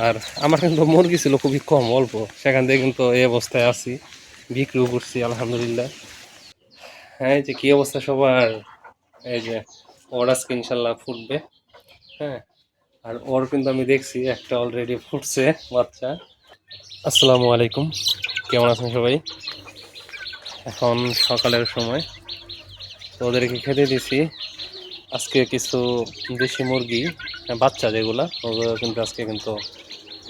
আর আমার কিন্তু মুরগি ছিল খুবই কম, অল্প, সেখান থেকে কিন্তু এই অবস্থায় আছি, বিক্রিও করছি আলহামদুলিল্লাহ। হ্যাঁ, এই যে কি অবস্থা সবার, এই যে ওর আজকে ইনশাল্লাহ ফুটবে। হ্যাঁ, আর ওর কিন্তু আমি দেখছি একটা অলরেডি ফুটছে বাচ্চা। আসসালামু আলাইকুম, কেমন আছেন সবাই? এখন সকালের সময়, তো ওদেরকে খেতে দিছি আজকে কিছু দেশি মুরগি, বাচ্চা যেগুলা, ওগুলো কিন্তু আজকে কিন্তু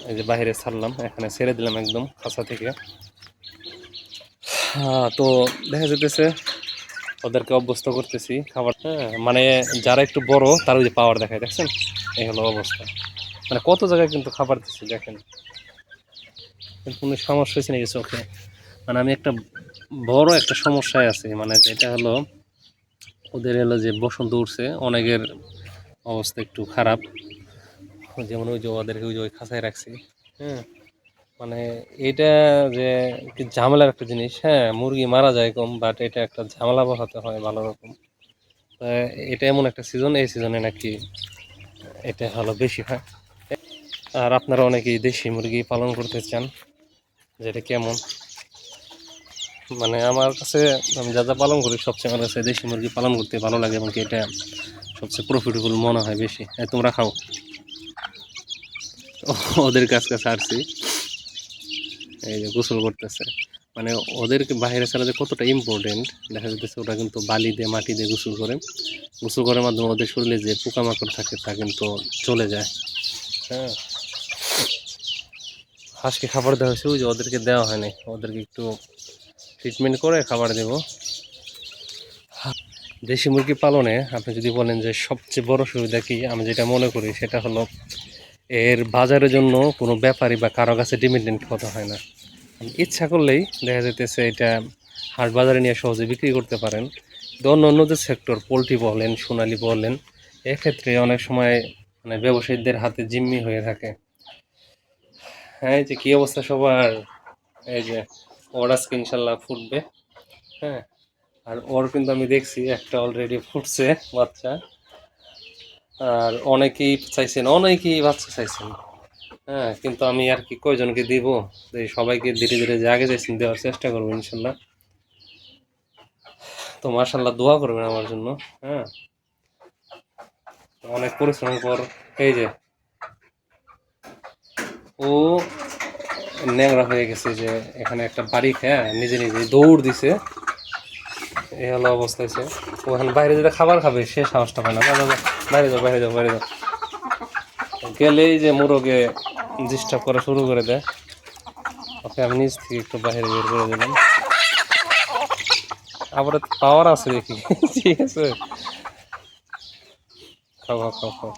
এই যে বাইরে ছাড়লাম, এখানে ছেড়ে দিলাম একদম খাঁচা থেকে। হ্যাঁ, তো দেখা যেতেছে ওদেরকে অভ্যস্ত করতেছি খাবার। হ্যাঁ, মানে যারা একটু বড় তার ওই যে পাওয়ার দেখায়, দেখছেন? এই হলো অবস্থা। মানে কত জায়গায় কিন্তু খাবার দিচ্ছি, দেখেন। কোনো সমস্যা হয়েছে নাকি চোখে? মানে আমি একটা বড় একটা সমস্যায় আছি, মানে যেটা হলো ওদের হলো যে বসন্ত উঠছে, অনেকের অবস্থা একটু খারাপ। যেমন ওই যে ওদেরকে ওই যে ওই খাঁচায় রাখছি। হ্যাঁ, মানে এটা যে কি ঝামেলার একটা জিনিস। হ্যাঁ, মুরগি মারা যায় কম, বাট এটা একটা ঝামেলা পোহাতে হয় ভালো রকম। এটা এমন একটা সিজন, এই সিজনে নাকি এটা হলো বেশি হয়। আর আপনারা অনেকেই দেশি মুরগি পালন করতে চান, যেটা কেমন, মানে আমার কাছে আমি যা যা পালন করি সবচেয়ে আমার কাছে দেশি মুরগি পালন করতে ভালো লাগে, এবং কি এটা সবচেয়ে প্রফিটেবল মনে হয় বেশি। তোমরা খাও। ওদের কাছ কাছে আসছি, এই যে গোসল করতেছে, মানে ওদেরকে বাইরে ছাড়া যে কতটা ইম্পর্টেন্ট দেখা যাচ্ছে। ওরা কিন্তু বালি দিয়ে মাটি দিয়ে গোসল করে, গোসল করার মাধ্যমে ওদের শরীরে যে পোকামাকড় থাকে তা কিন্তু চলে যায়। হ্যাঁ, হাঁসকে খাবার দেওয়া হয়েছে, ওই যে ওদেরকে দেওয়া হয়নি, ওদেরকে একটু ট্রিটমেন্ট করে খাবার দেব। দেশি মুরগি পালনে আপনি যদি বলেন যে সবচেয়ে বড় সুবিধা কি, আমি যেটা মনে করি সেটা হলো এর বাজারের জন্য কোনো ব্যাপারী বা কারো কাছে ডিপেন্ডেন্ট হতে হয় না। ইচ্ছা করলেই দেখা যাইতেছে এটা হাট বাজারে নিয়ে সহজে বিক্রি করতে পারেন। কিন্তু অন্য অন্য যে সেক্টর, পোলট্রি বলেন, সোনালী বলেন, এক্ষেত্রে অনেক সময় মানে ব্যবসায়ীদের হাতে জিম্মি হয়ে থাকে। হ্যাঁ, এই যে কি অবস্থা সবার, এই যে ওর আজকে ইনশাল্লাহ ফুটবে। হ্যাঁ, আর ওর কিন্তু আমি দেখছি একটা অলরেডি ফুটছে বাচ্চা। আর অনেকেই চাইছেন, অনেকেই বাচ্চা চাইছেন। হ্যাঁ, কিন্তু আমি আর কি কয়জনকে দিব, এই সবাইকে ধীরে ধীরে যে আগে চাইছেন দেওয়ার চেষ্টা করবো ইনশাল্লাহ। তো মাশাল্লাহ দোয়া করবেন আমার জন্য। হ্যাঁ, অনেক পরিশ্রমের পর এই যে ও ন্যাংরা হয়ে গেছে, যে এখানে একটা বাড়ি খেয়ে নিজে নিজে দৌড় দিছে, এই হলো অবস্থা হয়েছে। ওখানে বাইরে যেটা খাবার খাবে সে সাহসটা পায় না, বাইরে যাও বাইরে যাও বাইরে যাও, গেলেই যে মোরগে ডিস্টার্ব করা শুরু করে দেয়। ওকে আমি নিচ থেকে একটু বাইরে বের করে দিলাম, আবার পাওয়ার আছে দেখি। ঠিক আছে, খাও খাও খাও খাও।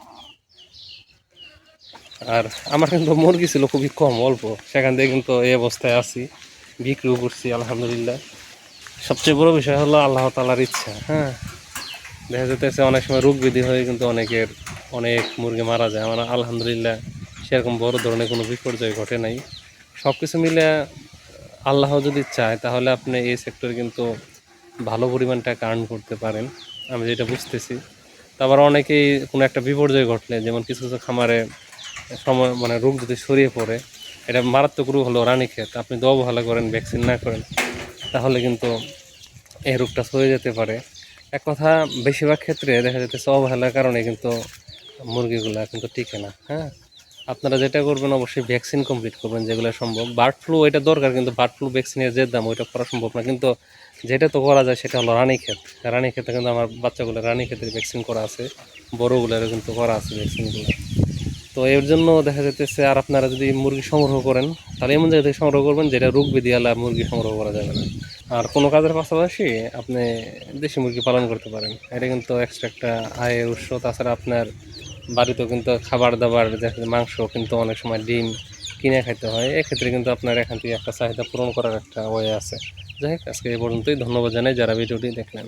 আর আমার কিন্তু মুরগি ছিল খুবই কম, অল্প, সেখান থেকে কিন্তু এই অবস্থায় আছি, বিক্রিও করছি আলহামদুলিল্লাহ। সবচেয়ে বড় বিষয় হলো আল্লাহ তাআলার ইচ্ছা। হ্যাঁ, দেখা যেতেছে অনেক সময় রোগ ব্যাধি হয়ে কিন্তু অনেকের অনেক মুরগি মারা যায়। আমার আলহামদুলিল্লাহ সেরকম বড় ধরনের কোনো বিপর্যয় ঘটে নাই। সব কিছু মিলে আল্লাহ যদি চায় তাহলে আপনি এই সেক্টরে কিন্তু ভালো পরিমাণ টাকা আর্ন করতে পারেন, আমি যেটা বুঝতেছি। তারপর অনেকেই কোনো একটা বিপর্যয় ঘটলে, যেমন কিছু কিছু খামারে সময় মানে রোগ যদি ছড়িয়ে পড়ে, এটা মারাত্মক রোগ হলো রানীক্ষেত, আপনি যদি অবহেলা করেন, ভ্যাকসিন না করেন, তাহলে কিন্তু এই রোগটা ছড়িয়ে যেতে পারে। এক কথা, বেশিরভাগ ক্ষেত্রে দেখা যাচ্ছে অবহেলার কারণে কিন্তু মুরগিগুলা কিন্তু টিকে না। হ্যাঁ, আপনারা যেটা করবেন অবশ্যই ভ্যাকসিন কমপ্লিট করবেন যেগুলো সম্ভব। বার্ড ফ্লু এটা দরকার, কিন্তু বার্ড ফ্লু ভ্যাকসিনের যে দাম ওইটা করা সম্ভব না, কিন্তু যেটা তো করা যায় সেটা হলো রানীক্ষেত। রানীক্ষেতে কিন্তু আমার বাচ্চাগুলো রানীক্ষেতের ভ্যাকসিন করা আছে, বড়োগুলোরও কিন্তু করা আছে ভ্যাকসিনগুলো। তো এর জন্য দেখা যাইতেছে, আর আপনারা যদি মুরগি সংগ্রহ করেন তাহলে এমন জায়গা থেকে সংগ্রহ করবেন যেটা রোগ ব্যাধি আলা মুরগি সংগ্রহ করা যাবে না। আর কোনো কাজের পাশাপাশি আপনি দেশি মুরগি পালন করতে পারেন, এটা কিন্তু এক্সট্রা একটা আয়ের উৎস। তাছাড়া আপনার বাড়িতেও কিন্তু খাবার দাবার, দেখা যায় মাংস কিন্তু অনেক সময় ডিম কিনে খাইতে হয়, এক্ষেত্রে কিন্তু আপনার এখান থেকে একটা চাহিদা পূরণ করার একটা ওয়ে আছে। যাই হোক, আজকে এই পর্যন্তই। ধন্যবাদ জানাই যারা ভিডিওটি দেখলেন।